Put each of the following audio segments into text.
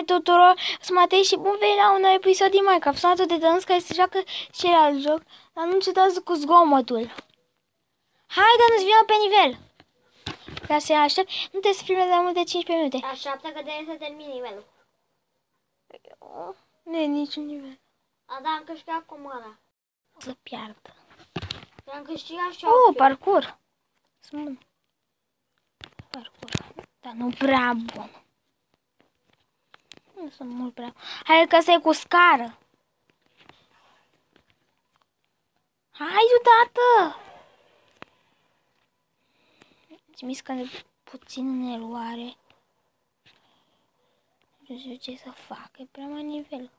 Tuturor, sunt Matei și bun venit la un nou episod din Minecraft. Sunt atât de Dănuț care se joacă celălalt joc, dar nu încetați cu zgomotul. Hai, Dănuț, vină pe nivel! Ca să aștept, nu trebuie să filmezi mai mult de 15 minute. Așteaptă că trebuie să termin nivelul. Nu e niciun nivel. A, da, am câștigat comara. Să piardă. Am câștigat și parcur. Sunt bun. Parcur. Dar nu prea bun. Nu sunt mult prea. Hai că să e cu scară. Hai, tată! Mi se că puțin în eroare. Nu știu ce să fac, e prea mai nivel.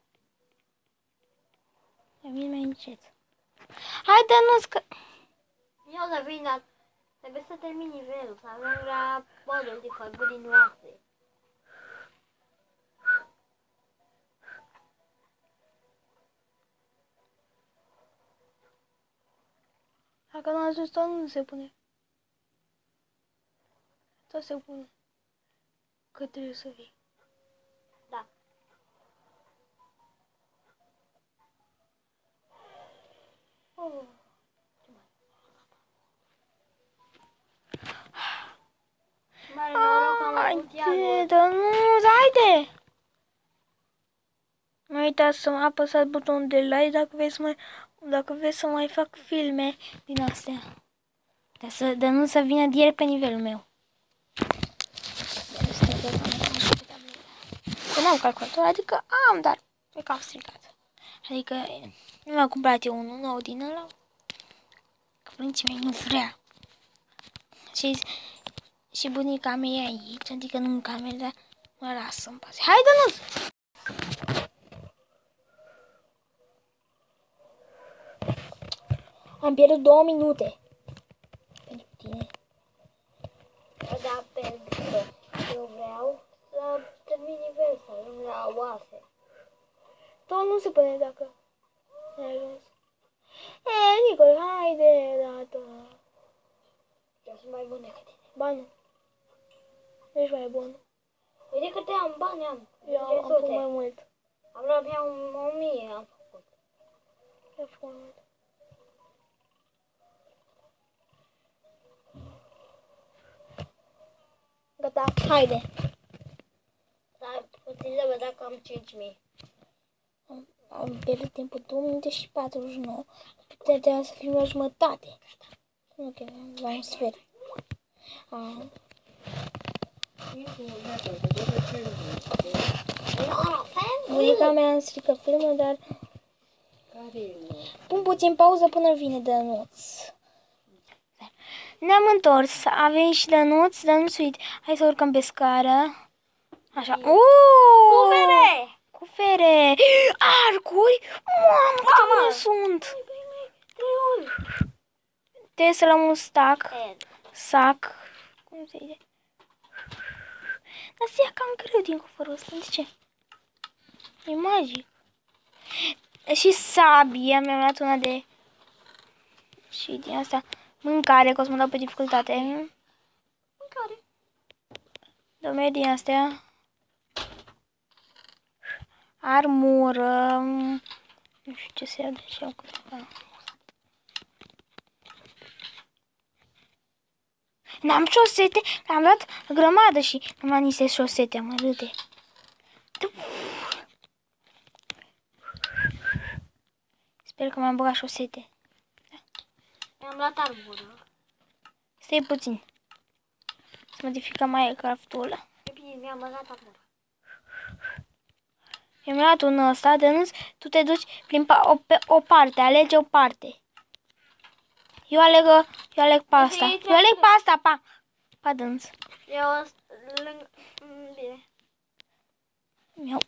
Mai încet. Hai, Dănuț, că... Eu să vin, dar trebuie să termin nivelul, să ajung la modul de făguri noastre. Dacă nu a ajuns tot, nu se pune. Tot se pune. Că trebuie să vii. Da. Oh. Mare noroc, am avut iară. Dănuț, haide! Nu uitați să mă apăsați butonul de like dacă vreți să mai fac filme din astea. Dar nu să vină direct pe nivelul meu. Că n-am calculator, adică am, dar e cam stricat. Adică nu mi-am cumpărat eu unul nou din ăla. Că părinții mei nu vrea. Și bunica mea e aici, adică nu în cameră, dar mă lasă în pace. Hai, Dănuț! Am pierdut 2 minute. Pentru tine. Da, pentru că eu vreau să termin nivelul, să ajung la oase. Tot nu se pune dacă ai ajuns. Nicol, haide, dată. Eu sunt mai bun decât tine. Ba nu. Ești mai bun. Uite câte am bani am. Eu am făcut mai mult. Am luat pe 1000 am făcut. Eu am făcut mai mult. Gata, haide. Dar puțin să văd dacă am 5000. Am pierdut timpul 2 minute și 49. Puterea să fim la jumătate. Nu că la un sfert. Bunica mea îmi strică filmul, dar... Pun puțin pauză până vine Dănuț. Ne-am întors, a venit și Dănuț, uite, hai să urcăm pe scară. Așa. Cu fere! Cu fere! Arcuri? Mamă, câte bune sunt! Trebuie să luăm un sac. Cum se zice? Dar se ia cam greu din cufărul ăsta, de ce? E magic. Și sabia, mi-am luat una de... Și din asta... Mâncare, că o să mă dau pe dificultate. Mâncare. Domnule din astea. Armură. Nu știu ce să iau, deci iau câteva. N-am șosete, am luat grămadă și nu m-am niște șosete, mă râde. Sper că m-am băgat șosete. Mi-am luat armură. Stai puțin. Să modificăm Minecraft-ul. Mi-am băgat armură. Mi-am luat un ăsta, Dănuț, tu te duci prin o parte, alege o parte. Eu aleg pe asta. Eu aleg pe asta, pa Dănuț. Eu lângă... Bine. Mi-au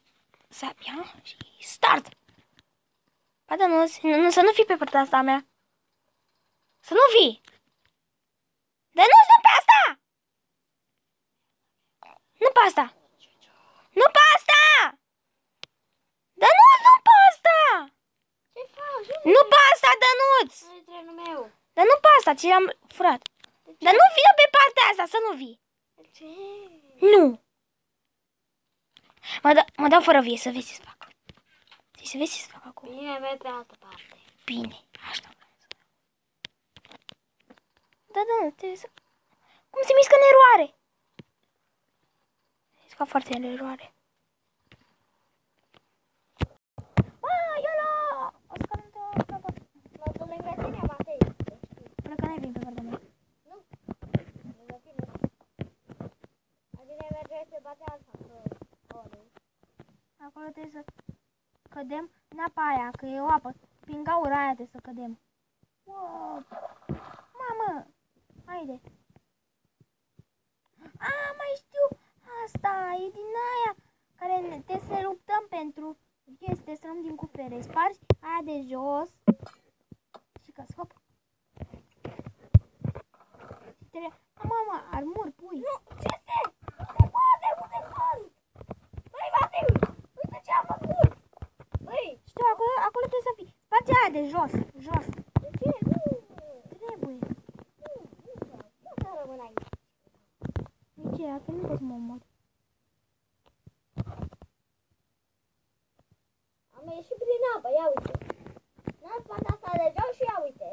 sabia și start. Pa Dănuț, să nu fii pe partea asta a mea. Să nu fii! Dănuț, nu pe asta! Nu pe asta! Nu pe asta! Dănuț, nu pe asta! Ce faci? Nu pe asta, Dănuț! Nu e trenul meu. Dar nu pe asta, ți l-am furat. Dar nu vină pe partea asta, să nu vii. Ce? Nu! Mă dau fără vie să vezi ce-ți fac. Să vezi ce-ți fac acum. Bine, merg pe altă parte. Bine, așa. Da, trebuie să... Cum se mișcă în eroare? Se mișcă foarte în eroare. Iola! O să cam Mă duc lângă tine, Matei. până că n-ai venit pe partea mea. Nu. Lângă tine. Mai bine merge să bate alta. Acolo trebuie să cădem în apa aia, că e o apă. Prin gaura aia trebuie să cădem. Wow! Mamă! Haide! A, mai știu! Asta e din aia care trebuie să ne luptăm pentru chestii, să luăm din cupere. Spargi aia de jos și că hop. Mama, armur, pui. Nu, ce este? Nu poate, unde sunt? Băi, Matei, uite ce am făcut. Băi, Știu, acolo trebuie să fii. Spargi aia de jos, jos. de ce? Nu. Trebuie. Nu să rămân aici. De ce? Altfel nu pot să mă omor. Am ieșit prin apă, ia uite. N-am spart asta de jos și ia uite.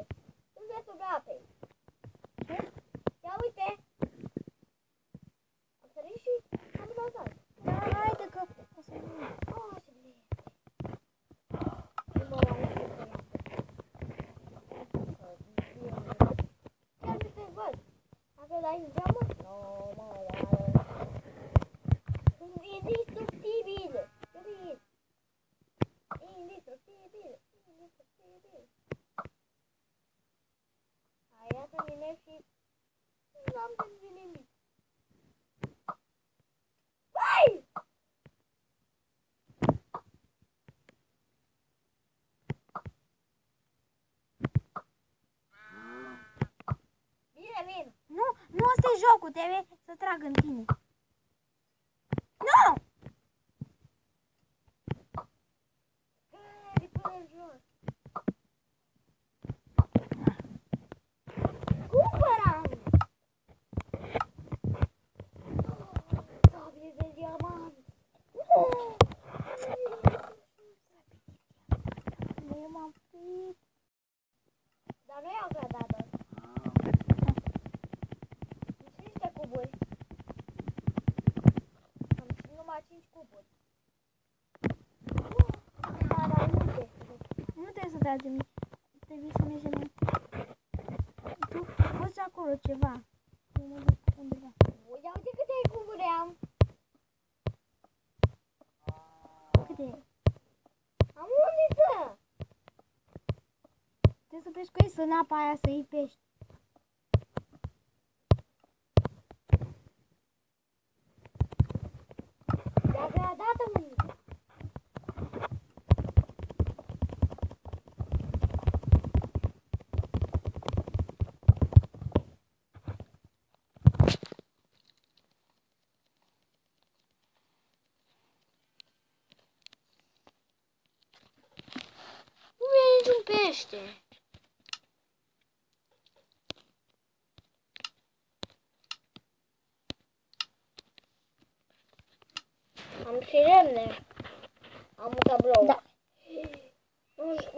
Sunt destul de apei. Ia uite. Am sărit și am răzat. Da, haide că o să vin. Oh, ce bine. Nu mă mai ieșit prin apă. Chiar nu te văd. Avea la geamă? Nu, mă, oară. Sunt indestructibil. Iubit. Indestructibil. Indestructibil. Hai, iată mine și n-am gândit nimic. Băi! Bine, bine. Nu ăsta e jocul, trebuie să trag în tine. Nu! Scări până jos. Cumpăram! Sabie de diamant. Eu m-am fric. Dar nu i-au gradat-o. Sunt niște cuburi. Am numai 5 cuburi. Dar multe. Nu trebuie să tragem nimic. Trebuie să mergem în... Tu faci acolo ceva. Eu mă duc undeva. Ia uite câte cuburi am. Câte e? Am uniță. Trebuie să pescuiești în apa aia să iei pești. I-a gradat uniță. Nu e niciun pește. Am și lemne. Am un tablou. Da.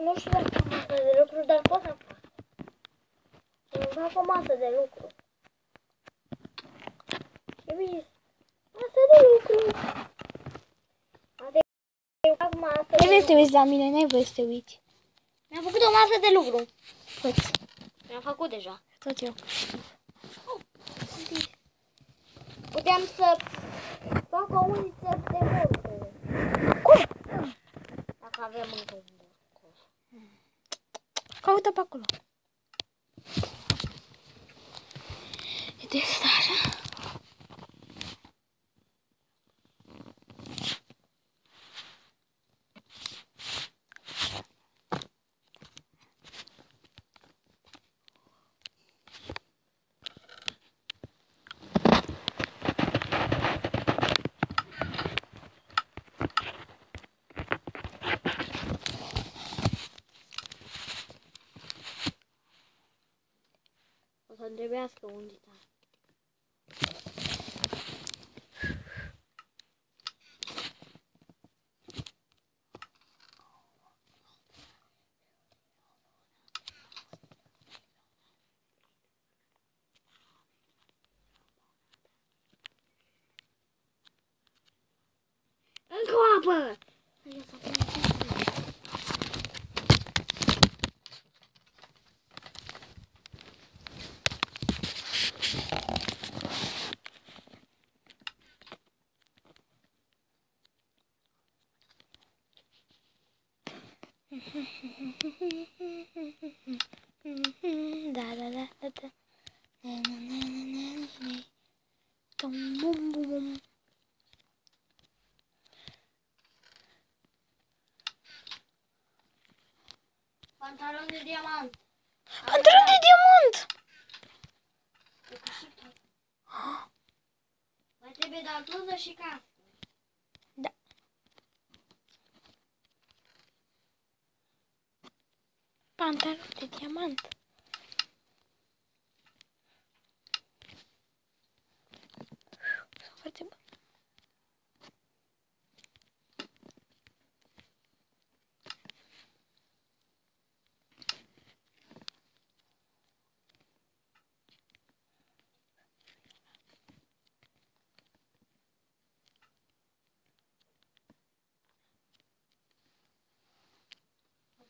Nu știu dacă am masă de lucru, dar pot să fac. Să-mi fac o masă de lucru. Ce bine. Masă de lucru. Eu fac masă de Nu vrei să te lucru. uiți la mine, n-ai voie să te uiți. Mi-am făcut o masă de lucru. Poți. Mi-am făcut deja. Tot eu. Puteam să fac o uliță de morcov. Cum? Dacă avem încă un morcov. Caută pe acolo. Trebuie să stai așa. O să trebuiască undița. apă! Da, da, da, da, da. Bum, bum, bum. Pantalon de diamant. Pantalon de diamant! Mai trebuie doar bluză și cască. Da. Pantalon de diamant. Foarte bun.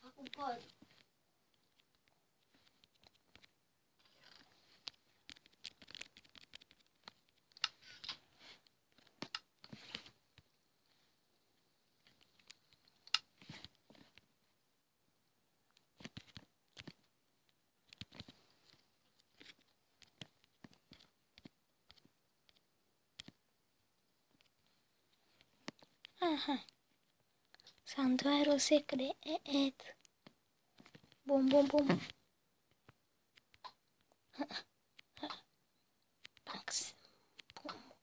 Fac un pod. Aha. Santuario secret. Bum, bum, bum. Pax. Bum,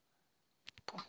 bum.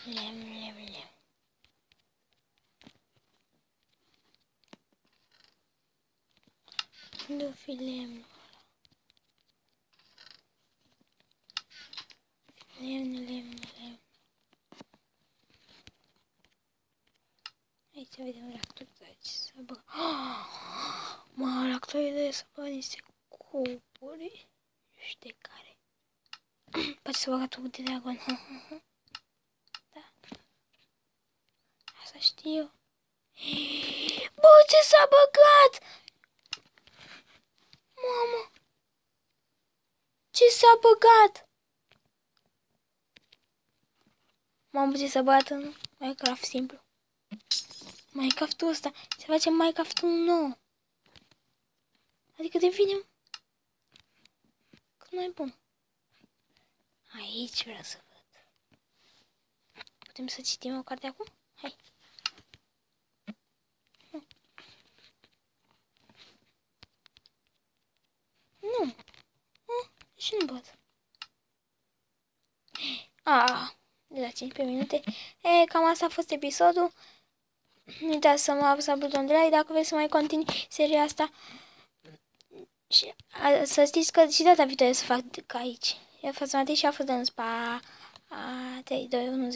Lem. Unde-o fi lemnul ăla? Lemn. Aici vedem lactoza, ce să bă. Mă, lactoza să bă niște cupuri. Nu știu de care. Poate să băgat o de dragon. Da. Asta știu. Bă, ce s-a băgat? Mamă. Ce s-a băgat? Mamă, ce s-a băgat în Minecraft simplu. Minecraft-ul ăsta. Se face Minecraft-ul nou. Adică devine cât mai bun. Aici vreau să văd. Putem să citim o carte acum? Hai. Nu. Și nu pot. de la 15 minute. Cam asta a fost episodul. Nu uitați să mă apăsați butonul de like dacă vreți să mai continui seria asta. Și să știți că și data viitoare să fac ca aici. Eu a fost Matei și a fost Dănuț. Pa! 3, 2, 1,